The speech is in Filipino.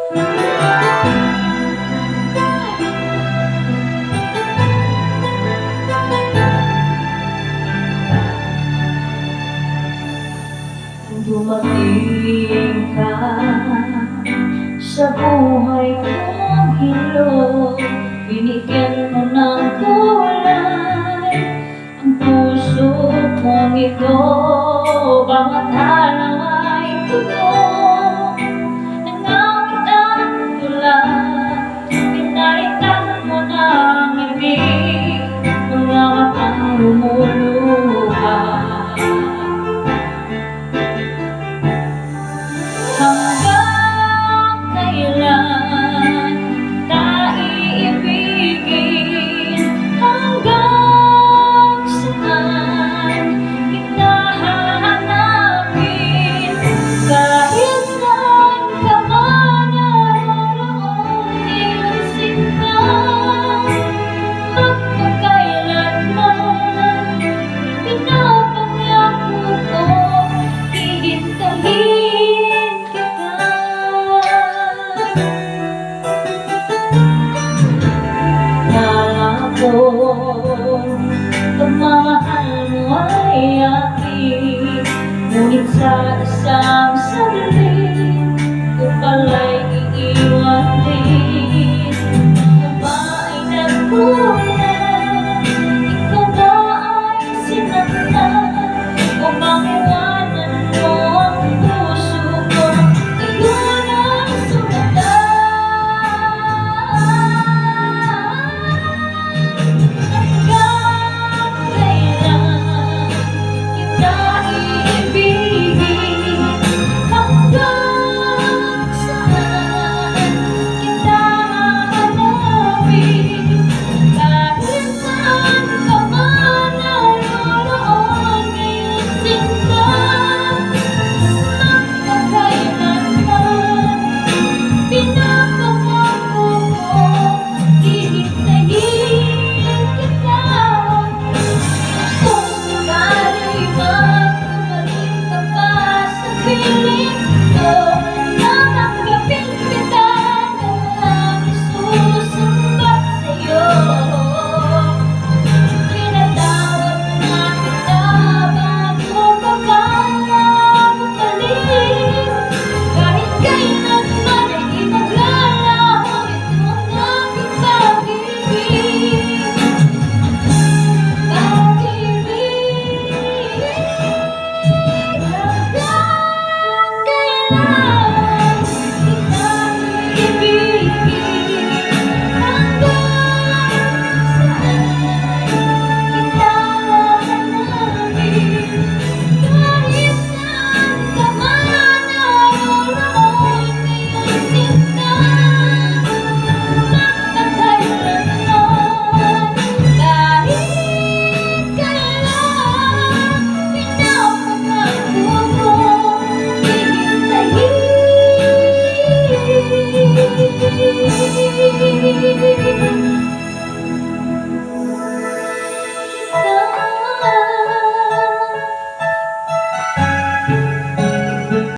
Dumating ka sa buhay kong hilo, binigyan mo ng kulay ang puso kong ito. Bawat araw ay totoo, nangawit ang tula, pinalitan mo ng ibig, mga matang lumuluha. Hanggang kailan kita iibigin? Hanggang saan kita hahanapin? Kahit saan ka man naroon, iyong sinta, magpakailanman pinapangako ko, hihintayin pagmamahal mo ay aking, ngunit sa isang saglit ko pala'y iiwan din. Ikaw ba ay nagulat? Ikaw ba ay sinaktan? O mangiwanan mo ang puso ko? Iyon ang sumatan. Thank you.